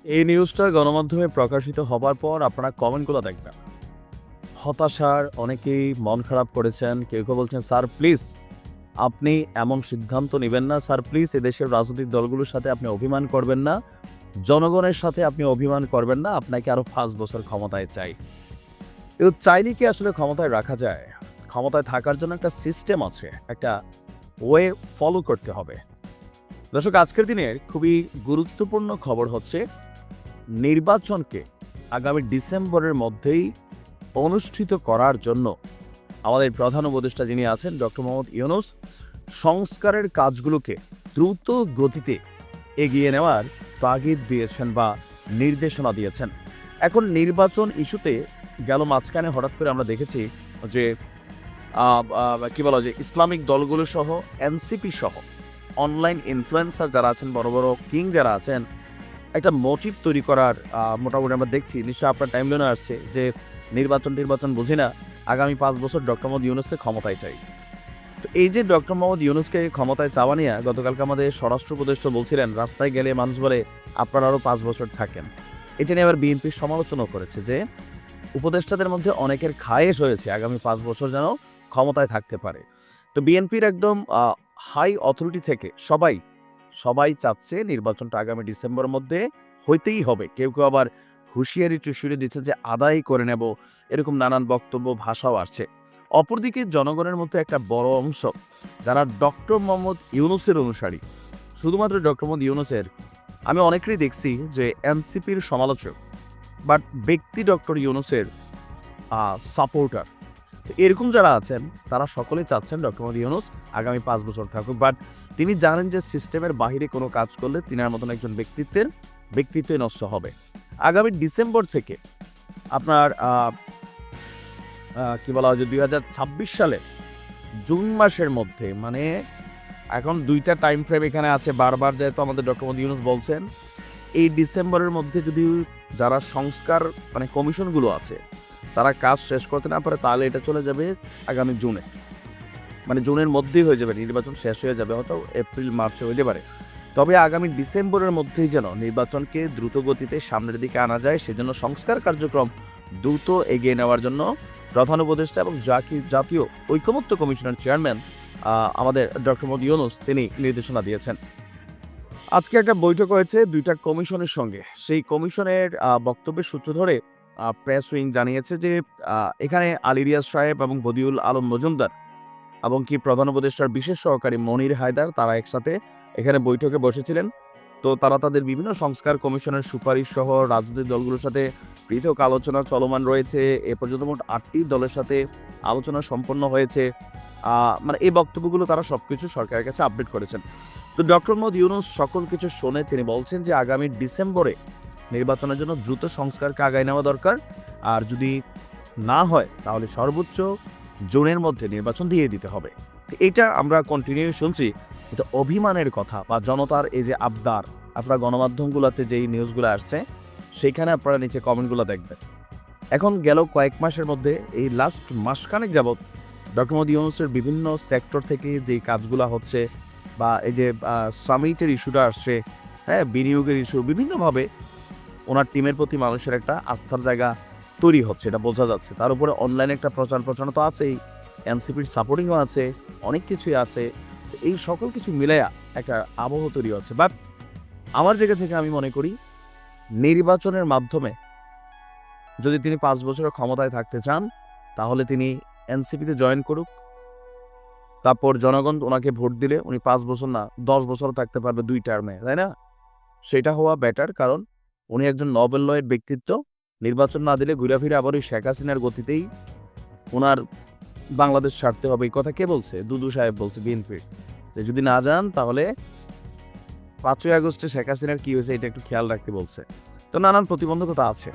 এই নিউজটা গণমাধ্যমে প্রকাশিত হবার পর আপনারা কমেন্টগুলো দেখবেন। হতাশার অনেকেই মন খারাপ করেছেন। কেউ বলছেন, স্যার প্লিজ আপনি এমন সিদ্ধান্ত নিবেন না। স্যার প্লিজ এদেশের রাজনৈতিক দলগুলোর সাথে আপনি অভিমান করবেন না। জনগণের সাথে আপনি অভিমান করবেন না। আপনাকে আরো ৫ বছর ক্ষমতায় চাই। কিন্তু চাইলে কি আসলে ক্ষমতায় রাখা যায়? ক্ষমতায় থাকার জন্য একটা সিস্টেম আছে, একটা ওয়ে ফলো করতে হবে। দর্শক, আজকের দিনের খুবই গুরুত্বপূর্ণ খবর হচ্ছে নির্বাচনকে আগামী ডিসেম্বরের মধ্যেই অনুষ্ঠিত করার জন্য আমাদের প্রধান উপদেষ্টা যিনি আছেন ডক্টর মোহাম্মদ ইউনূস সংস্কারের কাজগুলোকে দ্রুত গতিতে এগিয়ে নেওয়ার তাগিদ দিয়েছেন বা নির্দেশনা দিয়েছেন। এখন নির্বাচন ইস্যুতে গেল মাঝখানে হঠাৎ করে আমরা দেখেছি যে কি বলা যায়, ইসলামিক দলগুলো সহ এনসিপি সহ অনলাইন ইনফ্লুয়েন্সার যারা আছেন, বড় বড় কিং যারা আছেন, একটা মোটিভ তৈরি করার মোটামুটি আমরা দেখছি। নিশ্চয়ই আপনার টাইমলাইনে আসছে যে নির্বাচন বুঝি না, আগামী ৫ বছর ডক্টর মোহাম্মদ ইউনূসকে ক্ষমতায় চাই। তো এই যে ডক্টর মোহাম্মদ ইউনূসকে ক্ষমতায় চাওয়া নিয়ে গতকালকে আমাদের স্বরাষ্ট্র উপদেষ্টা বলছিলেন, রাস্তায় গেলে মানুষ বলে আপনারা আরও ৫ বছর থাকেন। এটা নিয়ে আবার বিএনপির সমালোচনাও করেছে যে উপদেষ্টাদের মধ্যে অনেকের খায়েশ হয়েছে আগামী ৫ বছর যেন ক্ষমতায় থাকতে পারে। তো বিএনপির একদম হাই অথরিটি থেকে সবাই চাচ্ছে নির্বাচনটা আগামী ডিসেম্বরের মধ্যে হইতেই হবে। কেউ আবার হুঁশিয়ারি টুশিয়ারি দিচ্ছে যে আদায় করে নেব, এরকম নানান বক্তব্য ভাষাও আসছে। অপরদিকে জনগণের মধ্যে একটা বড় অংশ যারা ডক্টর মোহাম্মদ ইউনূসের অনুসারী, শুধুমাত্র ডক্টর মোহাম্মদ ইউনূসের, আমি অনেকেরই দেখছি যে এনসিপির সমালোচক, বাট ব্যক্তি ডক্টর ইউনূসের সাপোর্টার। এরকম যারা আছেন তারা সকলেই চাচ্ছেন ডক্টর মোহাম্মদ ইউনূস আগামী ৫ বছর থাকুক। বাট তিনি জানেন যে সিস্টেমের বাহিরে কোনো কাজ করলে তিনার মতন একজন ব্যক্তিত্বই নষ্ট হবে। আগামী ডিসেম্বর থেকে আপনার কি বলা হয় যে ২০২৬ সালে জুন মাসের মধ্যে, মানে এখন ২টা টাইম ফ্রেম এখানে আছে, বারবার যেহেতু আমাদের ডক্টর মোহাম্মদ ইউনূস বলছেন এই ডিসেম্বরের মধ্যে যদি যারা সংস্কার মানে কমিশনগুলো আছে তারা কাজ শেষ করতে না পারে, তাহলে এটা চলে যাবে আগামী জুনে, মানে জুনের মধ্যেই হয়ে যাবে, নির্বাচন শেষ হয়ে যাবে, হয়তো এপ্রিল মার্চে হইতে পারে। তবে আগামী ডিসেম্বরের মধ্যেই যেন নির্বাচনকে দ্রুত গতিতে সামনের দিকে আনা যায়, সেজন্য সংস্কার কার্যক্রম দ্রুত এগিয়ে নেওয়ার জন্য প্রধান উপদেষ্টা এবং জাতীয় ঐকমত্য কমিশনের চেয়ারম্যান আমাদের ডক্টর মোহাম্মদ ইউনূস তিনি নির্দেশনা দিয়েছেন। আজকে একটা বৈঠক হয়েছে ২টা কমিশনের সঙ্গে। সেই কমিশনের বক্তব্যের সূত্র ধরে প্রেস উইং জানিয়েছে যে এখানে আলী রিয়াজ সাহেব এবং বদিউল আলম মজুমদার এবং কি প্রধান উপদেষ্টার বিশেষ সহকারী মনির হায়দার তারা একসাথে এখানে বৈঠকে বসেছিলেন। তো তারা তাদের বিভিন্ন সংস্কার কমিশনের সুপারিশ সহ রাজনৈতিক দলগুলোর সাথে পৃথক আলোচনা চলমান রয়েছে। এ পর্যন্ত মোট ৮টি দলের সাথে আলোচনা সম্পন্ন হয়েছে। মানে এই বক্তব্যগুলো তারা সবকিছু সরকারের কাছে আপডেট করেছেন। তো ডক্টর মোহাম্মদ ইউনূস সকল কিছু শুনে তিনি বলছেন যে আগামী ডিসেম্বরে নির্বাচনের জন্য দ্রুত সংস্কারকে আগায় নেওয়া দরকার। আর যদি না হয় তাহলে সর্বোচ্চ জুনের মধ্যে নির্বাচন দিয়ে দিতে হবে। এটা আমরা কন্টিনিউ শুনছি। এটা অভিমানের কথা বা জনতার এই যে আবদার, আপনারা গণমাধ্যমগুলোতে যেই নিউজগুলো আসছে সেইখানে আপনারা নিচে কমেন্টগুলো দেখবেন। এখন গেল কয়েক মাসের মধ্যে এই লাস্ট মাসখানেক যাবৎ ডক্টর মোহাম্মদ ইউনূসের বিভিন্ন সেক্টর থেকে যেই কাজগুলো হচ্ছে বা এই যে সামিটের ইস্যুটা আসছে, হ্যাঁ, বিনিয়োগের ইস্যু, বিভিন্নভাবে ওনার টিমের প্রতি মানুষের একটা আস্থার জায়গা তৈরি হচ্ছে, এটা বোঝা যাচ্ছে। তার উপরে অনলাইনে একটা প্রচারণা তো আছেই, এনসিপির সাপোর্টিংও আছে, অনেক কিছুই আছে। এই সকল কিছু মিলাইয়া একটা আবহ তৈরি হচ্ছে। বাট আমার জায়গা থেকে আমি মনে করি নির্বাচনের মাধ্যমে যদি তিনি ৫ বছরের ক্ষমতায় থাকতে চান তাহলে তিনি এনসিপিতে জয়েন করুক। তারপর জনগণ ওনাকে ভোট দিলে উনি ৫ বছর না ১০ বছর থাকতে পারবে ২ টার্মে, তাই না? সেটা হওয়া বেটার, কারণ উনি একজন নোবেল লয়ের ব্যক্তিত্ব। নির্বাচন না দিলে ঘুরে ফিরে আবার ওই শেখ হাসিনার গতিতেই ওনার বাংলাদেশ ছাড়তে হবে। এই কথা কে বলছে? দুদু সাহেব বলছে, বিএনপির, যে যদি না যান তাহলে ৫ই আগস্টে শেখ হাসিনার কি হয়েছে এটা একটু খেয়াল রাখতে বলছে। তো নানান প্রতিবন্ধকতা আছে।